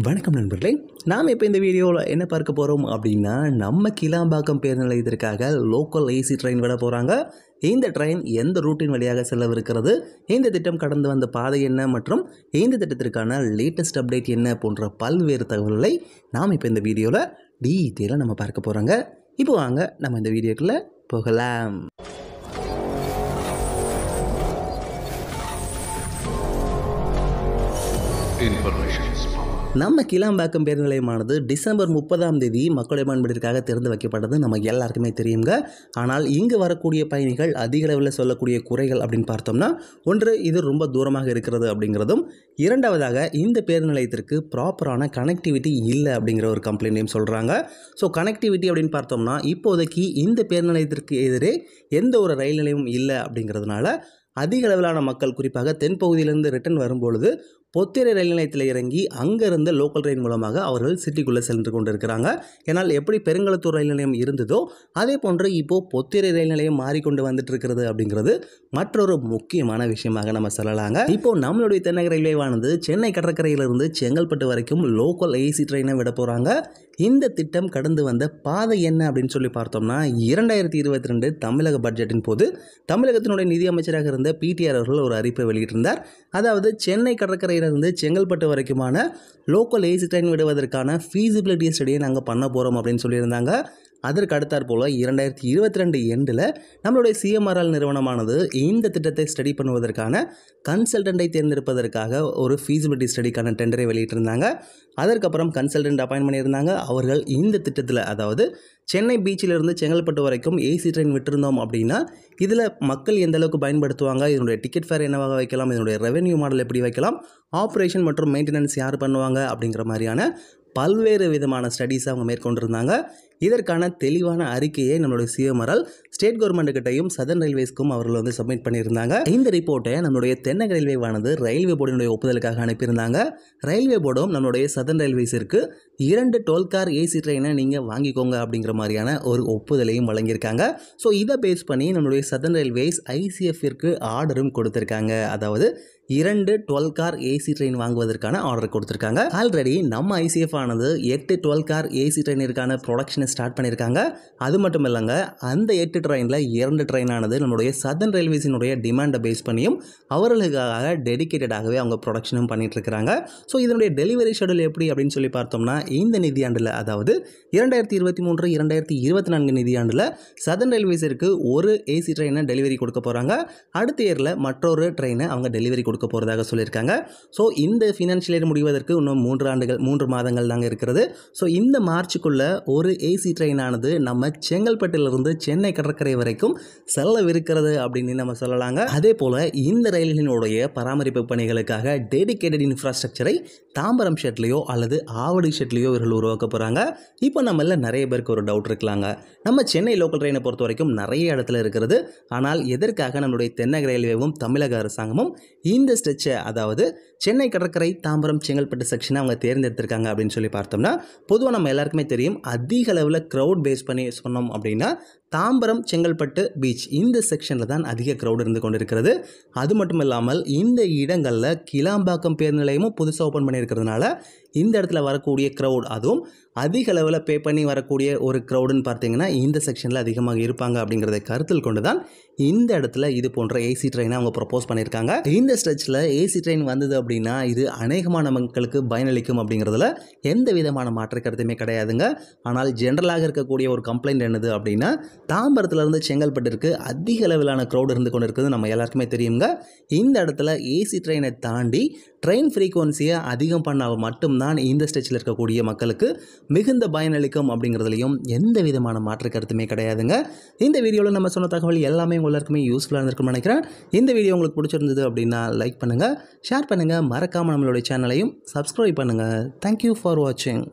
வணக்கம் நண்பர்களே, நாம் இப்போ இந்த வீடியோவில் என்ன பார்க்க போகிறோம் அப்படின்னா, நம்ம கிளாம்பாக்கம் பேருந்து நிலையத்திற்காக லோக்கல் ஏசி ட்ரெயின் விட போகிறாங்க. இந்த ட்ரெயின் எந்த ரூட்டின் வழியாக செல்லவிருக்கிறது, இந்த திட்டம் கடந்து வந்த பாதை என்ன மற்றும் இந்த திட்டத்திற்கான லேட்டஸ்ட் அப்டேட் என்ன போன்ற பல்வேறு தகவல்களை நாம் இப்போ இந்த வீடியோவில் டீட்டெயிலாக நம்ம பார்க்க போகிறோங்க. இப்போ வாங்க நம்ம இந்த வீடியோக்குள்ளே போகலாம். நம்ம கிளாம்பாக்கம் பேருந்து நிலையமானது டிசம்பர் 30ஆம் தேதி மக்களுடைய பயன்பாட்டிற்காக திறந்து வைக்கப்பட்டது நம்ம எல்லாருக்குமே தெரியுங்க. ஆனால் இங்கு வரக்கூடிய பயணிகள் அதிக அளவில் சொல்லக்கூடிய குறைகள் அப்படின்னு பார்த்தோம்னா, ஒன்று இது ரொம்ப தூரமாக இருக்கிறது அப்படிங்கிறதும், இரண்டாவதாக இந்த பேருந்து நிலையத்திற்கு ப்ராப்பரான கனெக்டிவிட்டி இல்லை அப்படிங்கிற ஒரு கம்ப்ளைண்ட்டையும் சொல்கிறாங்க. ஸோ கனெக்டிவிட்டி அப்படின்னு பார்த்தோம்னா, இப்போதைக்கு இந்த பேருந்து நிலையத்திற்கு எதிரே எந்த ஒரு ரயில் நிலையமும் இல்லை அப்படிங்கிறதுனால அதிக அளவிலான மக்கள் குறிப்பாக தென்பகுதியிலிருந்து ரிட்டர்ன் வரும்பொழுது பொத்திரை ரயில் நிலையத்தில் இறங்கி அங்கேருந்து லோக்கல் ட்ரெயின் மூலமாக அவர்கள் சிட்டிக்குள்ளே சென்று கொண்டு இருக்கிறாங்க. ஏன்னால் எப்படி பெருங்களத்தூர் ரயில் நிலையம் இருந்ததோ அதே போன்று இப்போது பொத்திரை ரயில் நிலையம் மாறிக்கொண்டு வந்துட்டு இருக்கிறது அப்படிங்கிறது மற்றொரு முக்கியமான விஷயமாக நம்ம சொல்லலாங்க. இப்போது நம்மளுடைய தென்னக ரயில்வேவானது சென்னை கடற்கரையிலிருந்து செங்கல்பட்டு வரைக்கும் லோக்கல் ஏசி ட்ரெயினை விட போகிறாங்க. இந்த திட்டம் கடந்து வந்த பாதை என்ன அப்படின்னு சொல்லி பார்த்தோம்னா, 2022 தமிழக பட்ஜெட்டின் போது தமிழகத்தினுடைய நிதியமைச்சராக இருந்த பிடிஆர் அவர்கள் ஒரு அறிவிப்பை வெளியிட்டிருந்தார். அதாவது சென்னை கடற்கரையிலிருந்து செங்கல்பட்டு வரைக்குமான லோக்கல் ஏசி ட்ரெயின் விடுவதற்கான ஃபீஸிபிலிட்டி ஸ்டடியை நாங்கள் பண்ண போகிறோம் அப்படின்னு சொல்லியிருந்தாங்க. அதற்கு அடுத்தாற் போல் 2022 எண்டில் நம்மளுடைய சிஎம்ஆர்எல் நிறுவனமானது இந்த திட்டத்தை ஸ்டடி பண்ணுவதற்கான கன்சல்டண்ட்டை தேர்ந்தெடுப்பதற்காக ஒரு ஃபீஸிபிலிட்டி ஸ்டடிக்கான டெண்டரை வெளியிட்டிருந்தாங்க. அதற்கப்புறம் கன்சல்டன்ட் அப்பாயின்ட் பண்ணியிருந்தாங்க. அவர்கள் இந்த திட்டத்தில், அதாவது சென்னை பீச்சிலிருந்து செங்கல்பட்டு வரைக்கும் ஏசி ட்ரெயின் விட்டிருந்தோம் அப்படின்னா இதில் மக்கள் எந்த அளவுக்கு பயன்படுத்துவாங்க, இதனுடைய டிக்கெட் ஃபேர் என்னவாக வைக்கலாம், இதனுடைய ரெவென்யூ மாடல் எப்படி வைக்கலாம், ஆப்ரேஷன் மற்றும் மெயின்டெனன்ஸ் யார் பண்ணுவாங்க அப்படிங்கிற மாதிரியான பல்வேறு விதமான ஸ்டடீஸை அவங்க மேற்கொண்டிருந்தாங்க. இதற்கான தெளிவான அறிக்கையை நம்மளுடைய சிஎம்ஆர்எல் ஸ்டேட் கவர்மெண்ட்டுக்கிட்டையும் சதர்ன் ரயில்வேஸ்க்கும் அவர்கள் சப்மிட் பண்ணியிருந்தாங்க. இந்த ரிப்போர்ட்டை நம்மளுடைய தென்னக ரயில்வேவானது ரயில்வே போர்டினுடைய ஒப்புதலுக்காக அனுப்பியிருந்தாங்க. ரயில்வே போர்டும் நம்மளுடைய சதர்ன் ரயில்வேஸிற்கு 2 12 கார் ஏசி ட்ரெயினை நீங்கள் வாங்கிக்கோங்க அப்படிங்கிற மாதிரியான ஒரு ஒப்புதலையும் வழங்கியிருக்காங்க. ஸோ இதை பேஸ் பண்ணி நம்மளுடைய சதர்ன் ரயில்வேஸ் ஐசிஎஃப்ற்கு ஆர்டரும் கொடுத்துருக்காங்க. அதாவது 2 12 கார் ஏசி ட்ரெயின் வாங்குவதற்கான ஆர்டர் கொடுத்துருக்காங்க. ஆல்ரெடி நம்ம ஐசிஎஃப் ஆனது 8 12 கார் ஏசி ட்ரெயினிற்கான ப்ரொடக்ஷனை ஸ்டார்ட் பண்ணியிருக்காங்க. அது மட்டும் இல்லைங்க, அந்த 8 ட்ரெயினில் 2 ட்ரெயினானது நம்மளுடைய சதர்ன் ரயில்வேஸினுடைய டிமாண்டை பேஸ் பண்ணியும் அவர்களுக்காக டெடிக்கேட்டடாகவே அவங்க ப்ரொடக்ஷனும் பண்ணிட்டு இருக்கிறாங்க. ஸோ இதனுடைய டெலிவரி ஷெடியூல் எப்படி அப்படின்னு சொல்லி பார்த்தோம்னா, இந்த நிதியாண்டில், அதாவது 2023 2024 நிதியாண்டில் சதர்ன் ரயில்வேஸிற்கு ஒரு ஏசி ட்ரெயினை டெலிவரி கொடுக்க போகிறாங்க. அடுத்த இயரில் மற்றொரு ட்ரெயினை அவங்க டெலிவரி கொடுக்க போகிறதாக சொல்லியிருக்காங்க. ஸோ இந்த ஃபினான்ஷியல் இயர் முடிவதற்கு இன்னும் 3 மாதங்கள் தாங்க இருக்கிறது. ஸோ இந்த மார்ச்சுக்குள்ள ஒரு ஏசி ட்ரெயினானது நம்ம செங்கல்பட்டிலிருந்து சென்னை கடற்கரை வரைக்கும் செல்லவிருக்கிறது அப்படின்னு நம்ம சொல்லலாங்க. அதே போல் இந்த ரயில்களினுடைய பராமரிப்பு பணிகளுக்காக டெடிக்கேட்டட் இன்ஃப்ராஸ்ட்ரக்சரை தாம்பரம் ஷெட்லையோ அல்லது ஆவடி ஷெட்லையோ இவர்கள் உருவாக்க போகிறாங்க. இப்போ நம்மள நிறைய பேருக்கு ஒரு டவுட் இருக்கலாங்க, நம்ம சென்னை லோக்கல் ட்ரெயினை பொறுத்த வரைக்கும் நிறைய இடத்துல இருக்கிறது, ஆனால் எதற்காக நம்மளுடைய தென்னக ரயில்வேவும் தமிழக அரசாங்கமும் இந்த ஸ்ட்ரெச்சை, அதாவது சென்னை கடற்கரை தாம்பரம் செங்கல்பட்டு செக்ஷனை அவங்க தேர்ந்தெடுத்திருக்காங்க அப்படின்னு சொல்லி பார்த்தோம்னா, பொதுவாக நம்ம எல்லாருக்குமே தெரியும், அதிக அளவில் க்ரௌட் பேஸ் பண்ணி சொன்னோம் அப்படின்னா தாம்பரம் செங்கல்பட்டு பீச் இந்த செக்ஷனில் தான் அதிக க்ரௌட் இருந்து கொண்டு இருக்கிறது. அது மட்டும் இல்லாமல் இந்த இடங்களில் கிளாம்பாக்கம் பேருந்து நிலையமும் புதுசாக ஓப்பன் பண்ணியிருக்கிறதுனால இந்த இடத்துல வரக்கூடிய க்ரௌட், அதுவும் அதிக அளவில் பே பண்ணி வரக்கூடிய ஒரு க்ரௌடுன்னு பார்த்தீங்கன்னா இந்த செக்ஷனில் அதிகமாக இருப்பாங்க அப்படிங்கிறத கருத்தில் கொண்டு தான் இந்த இடத்துல இது போன்ற ஏசி ட்ரெயினை அவங்க ப்ரப்போஸ் பண்ணியிருக்காங்க. இந்த ஸ்ட்ரெச்சில் ஏசி ட்ரெயின் வந்தது அப்படின்னா இது அநேகமான மக்களுக்கு பயனளிக்கும் அப்படிங்கிறதுல எந்த விதமான மாற்று கருத்துமே கிடையாதுங்க. ஆனால் ஜென்ரலாக இருக்கக்கூடிய ஒரு கம்ப்ளைண்ட் என்னது அப்படின்னா, தாம்பரத்துலேருந்து செங்கல்பட்டிற்கு அதிக அளவிலான க்ரௌட் இருந்து கொண்டு இருக்குது நம்ம எல்லாருக்குமே தெரியுங்க. இந்த இடத்துல ஏசி ட்ரெயினை தாண்டி ட்ரெயின் ஃப்ரீக்வன்சியை அதிகம் பண்ணால் மட்டும்தான் இந்த ஸ்ட்ரெச்சில் இருக்கக்கூடிய மக்களுக்கு மிகுந்த பயனளிக்கும் அப்படிங்கிறதுலையும் எந்த விதமான மாற்று கருத்துமே கிடையாதுங்க. இந்த வீடியோவில் நம்ம சொன்ன தகவல் எல்லாமே எல்லாருக்குமே யூஸ்ஃபுல்லாக இருக்கும்னு நினைக்கிறேன். இந்த வீடியோ உங்களுக்கு பிடிச்சிருந்தது அப்படின்னா லைக் பண்ணுங்கள், ஷேர் பண்ணுங்கள், மறக்காமல் நம்மளுடைய சேனலையும் சப்ஸ்கிரைப் பண்ணுங்கள். தேங்க்யூ ஃபார் வாட்சிங்.